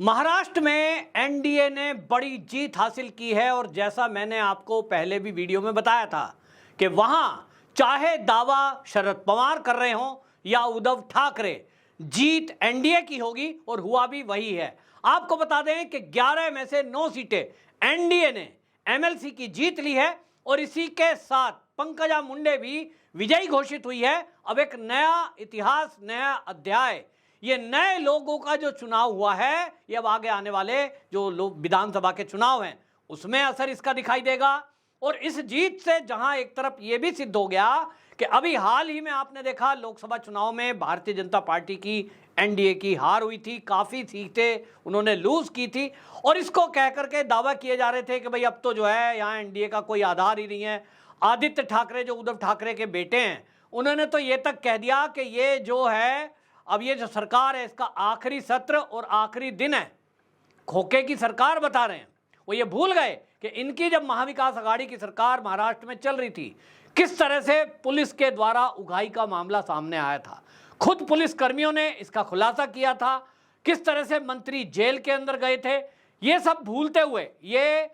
महाराष्ट्र में एनडीए ने बड़ी जीत हासिल की है और जैसा मैंने आपको पहले भी वीडियो में बताया था कि वहां चाहे दावा शरद पवार कर रहे हों या उद्धव ठाकरे, जीत एनडीए की होगी और हुआ भी वही है। आपको बता दें कि 11 में से 9 सीटें एनडीए ने एमएलसी की जीत ली है और इसी के साथ पंकजा मुंडे भी विजयी घोषित हुई है। अब एक नया इतिहास, नया अध्याय, ये नए लोगों का जो चुनाव हुआ है, ये अब आगे आने वाले जो लोग विधानसभा के चुनाव हैं उसमें असर इसका दिखाई देगा। और इस जीत से जहां एक तरफ ये भी सिद्ध हो गया कि अभी हाल ही में आपने देखा लोकसभा चुनाव में भारतीय जनता पार्टी की एनडीए की हार हुई थी, काफ़ी सीटें उन्होंने लूज की थी और इसको कह करके दावा किए जा रहे थे कि भाई अब तो जो है यहाँ एनडीए का कोई आधार ही नहीं है। आदित्य ठाकरे जो उद्धव ठाकरे के बेटे हैं, उन्होंने तो ये तक कह दिया कि ये जो है, अब ये जो सरकार है इसका आखिरी सत्र और आखिरी दिन है, खोखे की सरकार बता रहे हैं। वो ये भूल गए कि इनकी जब महाविकास अघाड़ी की सरकार महाराष्ट्र में चल रही थी, किस तरह से पुलिस के द्वारा उगाही का मामला सामने आया था। खुद पुलिस कर्मियों ने इसका खुलासा किया था, किस तरह से मंत्री जेल के अंदर गए थे। ये सब भूलते हुए ये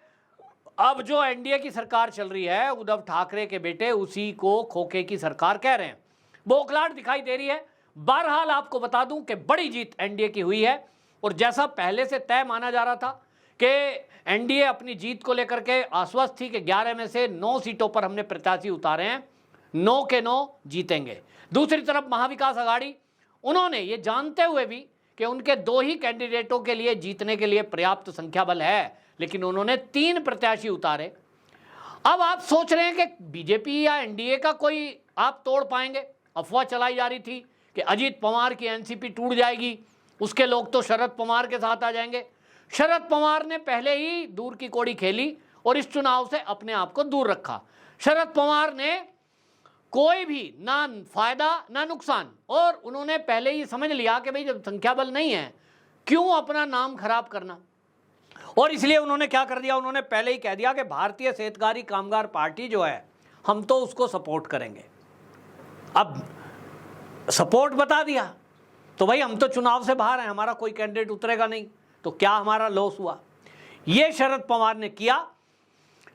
अब जो एनडीए की सरकार चल रही है, उद्धव ठाकरे के बेटे उसी को खोखे की सरकार कह रहे हैं। बौखलाहट दिखाई दे रही है। बहरहाल आपको बता दूं कि बड़ी जीत एनडीए की हुई है और जैसा पहले से तय माना जा रहा था कि एनडीए अपनी जीत को लेकर के आश्वस्त थी कि 11 में से 9 सीटों पर हमने प्रत्याशी उतारे हैं, 9 के 9 जीतेंगे। दूसरी तरफ महाविकास अघाड़ी, उन्होंने ये जानते हुए भी कि उनके 2 ही कैंडिडेटों के लिए जीतने के लिए पर्याप्त संख्या बल है, लेकिन उन्होंने 3 प्रत्याशी उतारे। अब आप सोच रहे हैं कि बीजेपी या एनडीए का कोई आप तोड़ पाएंगे। अफवाह चलाई जा रही थी कि अजीत पवार की एनसीपी टूट जाएगी, उसके लोग तो शरद पवार के साथ आ जाएंगे। शरद पवार ने पहले ही दूर की कौड़ी खेली और इस चुनाव से अपने आप को दूर रखा। शरद पवार ने कोई भी ना फायदा ना नुकसान, और उन्होंने पहले ही समझ लिया कि भाई जब संख्या बल नहीं है क्यों अपना नाम खराब करना, और इसलिए उन्होंने क्या कर दिया, उन्होंने पहले ही कह दिया कि भारतीय शेतकारी कामगार पार्टी जो है हम तो उसको सपोर्ट करेंगे। अब सपोर्ट बता दिया तो भाई हम तो चुनाव से बाहर हैं, हमारा कोई कैंडिडेट उतरेगा नहीं, तो क्या हमारा लॉस हुआ। ये शरद पवार ने किया।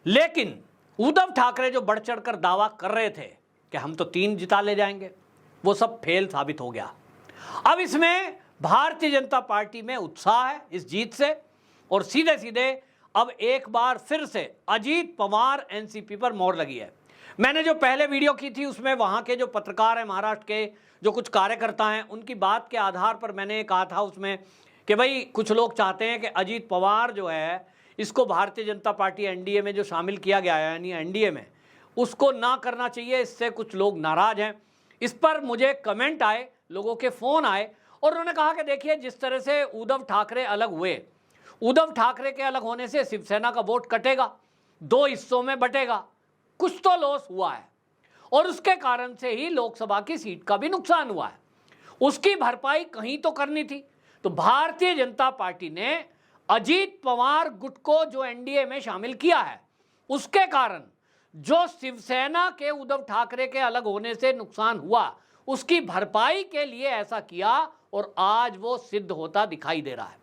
लेकिन उद्धव ठाकरे जो बढ़ चढ़कर दावा कर रहे थे कि हम तो 3 जिता ले जाएंगे, वो सब फेल साबित हो गया। अब इसमें भारतीय जनता पार्टी में उत्साह है इस जीत से, और सीधे सीधे अब एक बार फिर से अजीत पवार एनसीपी पर मोहर लगी है। मैंने जो पहले वीडियो की थी उसमें वहाँ के जो पत्रकार हैं, महाराष्ट्र के जो कुछ कार्यकर्ता हैं, उनकी बात के आधार पर मैंने कहा था उसमें कि भाई कुछ लोग चाहते हैं कि अजीत पवार जो है इसको भारतीय जनता पार्टी एनडीए में जो शामिल किया गया है, यानी एनडीए में, उसको ना करना चाहिए। इससे कुछ लोग नाराज़ हैं। इस पर मुझे कमेंट आए, लोगों के फ़ोन आए और उन्होंने कहा कि देखिए जिस तरह से उद्धव ठाकरे अलग हुए, उद्धव ठाकरे के अलग होने से शिवसेना का वोट कटेगा, 2 हिस्सों में बटेगा, कुछ तो लॉस हुआ है और उसके कारण से ही लोकसभा की सीट का भी नुकसान हुआ है। उसकी भरपाई कहीं तो करनी थी। तो भारतीय जनता पार्टी ने अजीत पवार गुट को जो एनडीए में शामिल किया है, उसके कारण जो शिवसेना के उद्धव ठाकरे के अलग होने से नुकसान हुआ, उसकी भरपाई के लिए ऐसा किया और आज वो सिद्ध होता दिखाई दे रहा है।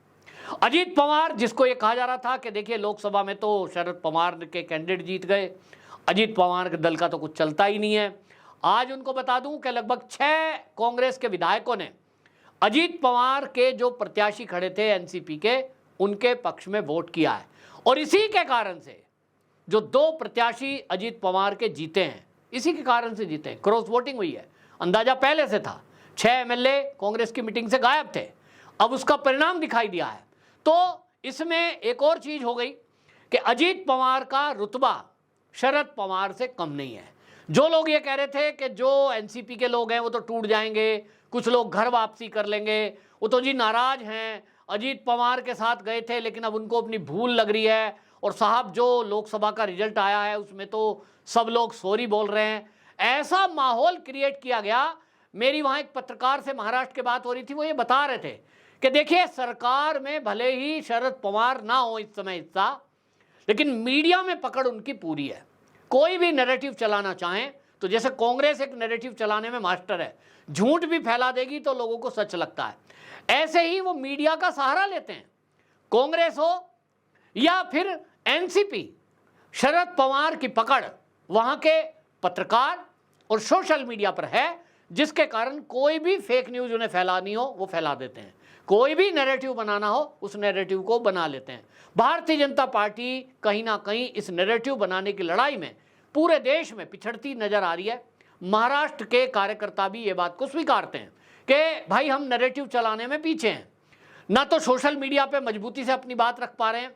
अजीत पवार, जिसको ये कहा जा रहा था कि देखिए लोकसभा में तो शरद पवार के कैंडिडेट जीत गए, अजीत पवार के दल का तो कुछ चलता ही नहीं है। आज उनको बता दूं कि लगभग 6 कांग्रेस के विधायकों ने अजीत पवार के जो प्रत्याशी खड़े थे एनसीपी के, उनके पक्ष में वोट किया है और इसी के कारण से जो 2 प्रत्याशी अजीत पवार के जीते हैं, इसी के कारण से जीते हैं। क्रॉस वोटिंग हुई है, अंदाजा पहले से था। 6 एमएलए कांग्रेस की मीटिंग से गायब थे, अब उसका परिणाम दिखाई दिया है। तो इसमें एक और चीज हो गई कि अजीत पवार का रुतबा शरद पवार से कम नहीं है। जो लोग ये कह रहे थे कि जो एनसीपी के लोग हैं वो तो टूट जाएंगे, कुछ लोग घर वापसी कर लेंगे, वो तो जी नाराज हैं, अजीत पवार के साथ गए थे लेकिन अब उनको अपनी भूल लग रही है, और साहब जो लोकसभा का रिजल्ट आया है उसमें तो सब लोग सॉरी बोल रहे हैं। ऐसा माहौल क्रिएट किया गया। मेरी वहाँ एक पत्रकार से महाराष्ट्र की बात हो रही थी, वो ये बता रहे थे कि देखिए सरकार में भले ही शरद पवार ना हो इस समय हिस्सा, लेकिन मीडिया में पकड़ उनकी पूरी है। कोई भी नैरेटिव चलाना चाहें तो, जैसे कांग्रेस एक नैरेटिव चलाने में मास्टर है, झूठ भी फैला देगी तो लोगों को सच लगता है, ऐसे ही वो मीडिया का सहारा लेते हैं। कांग्रेस हो या फिर एनसीपी, शरद पवार की पकड़ वहां के पत्रकार और सोशल मीडिया पर है, जिसके कारण कोई भी फेक न्यूज उन्हें फैलानी हो वो फैला देते हैं, कोई भी नैरेटिव बनाना हो उस नैरेटिव को बना लेते हैं। भारतीय जनता पार्टी कहीं ना कहीं इस नैरेटिव बनाने की लड़ाई में पूरे देश में पिछड़ती नजर आ रही है। महाराष्ट्र के कार्यकर्ता भी ये बात को स्वीकारते हैं कि भाई हम नैरेटिव चलाने में पीछे हैं, ना तो सोशल मीडिया पे मजबूती से अपनी बात रख पा रहे हैं,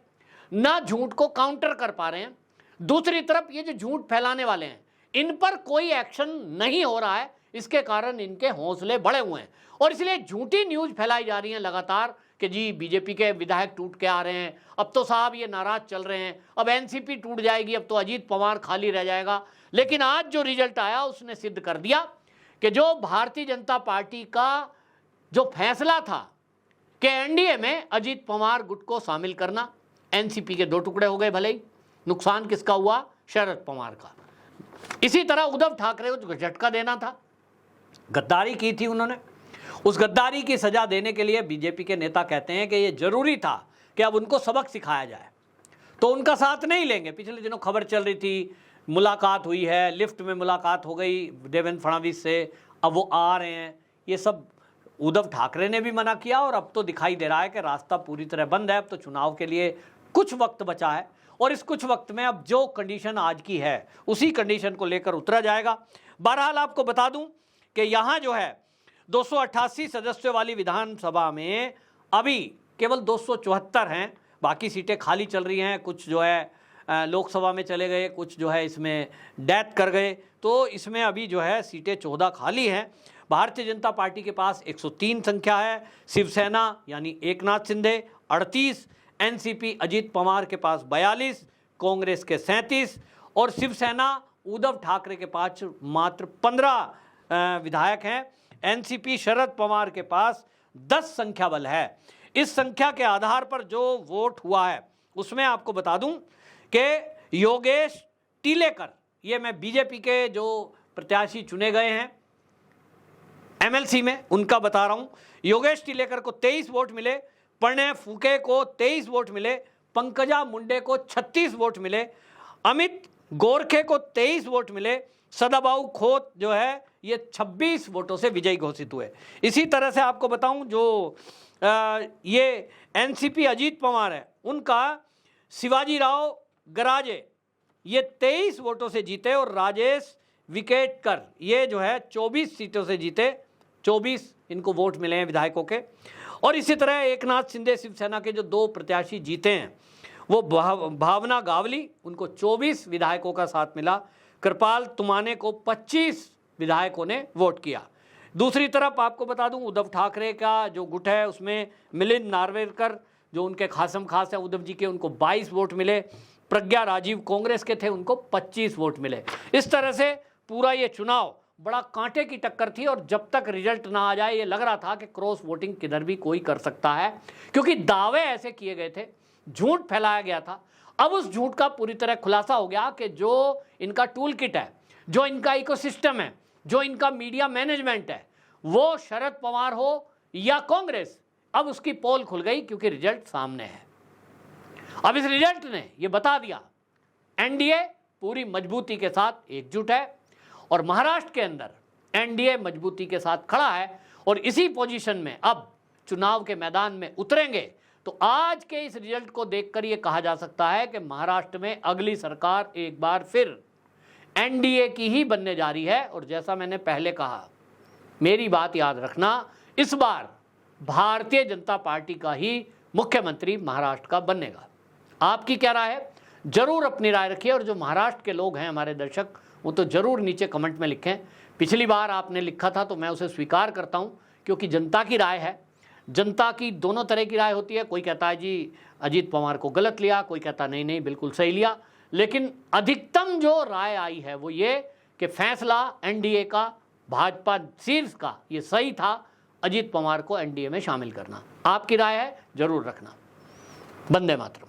ना झूठ को काउंटर कर पा रहे हैं। दूसरी तरफ ये जो झूठ फैलाने वाले हैं इन पर कोई एक्शन नहीं हो रहा है, इसके कारण इनके हौसले बढ़े हुए हैं और इसलिए झूठी न्यूज फैलाई जा रही है लगातार कि जी बीजेपी के विधायक टूट के आ रहे हैं, अब तो साहब ये नाराज चल रहे हैं, अब एनसीपी टूट जाएगी, अब तो अजीत पवार खाली रह जाएगा। लेकिन आज जो रिजल्ट आया उसने सिद्ध कर दिया कि जो भारतीय जनता पार्टी का जो फैसला था कि एनडीए में अजीत पवार गुट को शामिल करना, एनसीपी के 2 टुकड़े हो गए, भले ही नुकसान किसका हुआ, शरद पवार का। इसी तरह उद्धव ठाकरे को झटका देना था, गद्दारी की थी उन्होंने, उस गद्दारी की सजा देने के लिए बीजेपी के नेता कहते हैं कि ये जरूरी था कि अब उनको सबक सिखाया जाए, तो उनका साथ नहीं लेंगे। पिछले दिनों खबर चल रही थी, मुलाकात हुई है, लिफ्ट में मुलाकात हो गई देवेंद्र फडणवीस से, अब वो आ रहे हैं, ये सब उद्धव ठाकरे ने भी मना किया और अब तो दिखाई दे रहा है कि रास्ता पूरी तरह बंद है। अब तो चुनाव के लिए कुछ वक्त बचा है और इस कुछ वक्त में अब जो कंडीशन आज की है उसी कंडीशन को लेकर उतरा जाएगा। बहरहाल आपको बता दूं कि यहाँ जो है 288 सदस्यों वाली विधानसभा में अभी केवल 274 हैं, बाकी सीटें खाली चल रही हैं, कुछ जो है लोकसभा में चले गए, कुछ जो है इसमें डेथ कर गए, तो इसमें अभी जो है सीटें 14 खाली हैं। भारतीय जनता पार्टी के पास 103 संख्या है, शिवसेना यानी एकनाथ शिंदे 38, एनसीपी अजीत पवार के पास 42, कांग्रेस के 37 और शिवसेना उद्धव ठाकरे के पास मात्र 15 विधायक हैं। एनसीपी शरद पवार के पास 10 संख्या बल है। इस संख्या के आधार पर जो वोट हुआ है उसमें आपको बता दूं कि योगेश टिलेकर, ये मैं बीजेपी के जो प्रत्याशी चुने गए हैं एमएलसी में उनका बता रहा हूं, योगेश टिलेकर को 23 वोट मिले, प्रणय फूके को 23 वोट मिले, पंकजा मुंडे को 36 वोट मिले, अमित गोरखे को 23 वोट मिले, सदाबाऊ खोत जो है ये 26 वोटों से विजयी घोषित हुए। इसी तरह से आपको बताऊं जो ये एनसीपी अजीत पवार है उनका शिवाजी राव गराजे ये 23 वोटों से जीते और राजेश विकेटकर ये जो है 24 सीटों से जीते, 24 इनको वोट मिले हैं विधायकों के। और इसी तरह एकनाथ शिंदे शिवसेना के जो 2 प्रत्याशी जीते हैं वो भावना गावली, उनको 24 विधायकों का साथ मिला, कृपाल तुमाने को 25 विधायकों ने वोट किया। दूसरी तरफ आपको बता दूं उद्धव ठाकरे का जो गुट है उसमें मिलिंद नार्वेकर जो उनके खासम खास है उद्धव जी के, उनको 22 वोट मिले, प्रज्ञा राजीव कांग्रेस के थे उनको 25 वोट मिले। इस तरह से पूरा ये चुनाव बड़ा कांटे की टक्कर थी और जब तक रिजल्ट ना आ जाए ये लग रहा था कि क्रॉस वोटिंग किधर भी कोई कर सकता है, क्योंकि दावे ऐसे किए गए थे, झूठ फैलाया गया था। अब उस झूठ का पूरी तरह खुलासा हो गया कि जो इनका टूल किट है, जो इनका इकोसिस्टम है, जो इनका मीडिया मैनेजमेंट है, वो शरद पवार हो या कांग्रेस, अब उसकी पोल खुल गई क्योंकि रिजल्ट सामने है। अब इस रिजल्ट ने ये बता दिया एनडीए पूरी मजबूती के साथ एकजुट है और महाराष्ट्र के अंदर एनडीए मजबूती के साथ खड़ा है और इसी पोजीशन में अब चुनाव के मैदान में उतरेंगे। तो आज के इस रिजल्ट को देखकर यह कहा जा सकता है कि महाराष्ट्र में अगली सरकार एक बार फिर एनडीए की ही बनने जा रही है। और जैसा मैंने पहले कहा, मेरी बात याद रखना, इस बार भारतीय जनता पार्टी का ही मुख्यमंत्री महाराष्ट्र का बनेगा। आपकी क्या राय है? जरूर अपनी राय रखिए और जो महाराष्ट्र के लोग हैं हमारे दर्शक, वो तो जरूर नीचे कमेंट में लिखें। पिछली बार आपने लिखा था तो मैं उसे स्वीकार करता हूं, क्योंकि जनता की राय है। जनता की दोनों तरह की राय होती है, कोई कहता है जी अजीत पवार को गलत लिया, कोई कहता नहीं नहीं बिल्कुल सही लिया। लेकिन अधिकतम जो राय आई है वो ये कि फैसला एनडीए का, भाजपा शीर्ष का, ये सही था अजीत पवार को एनडीए में शामिल करना। आपकी राय है, जरूर रखना। वंदे मातरम।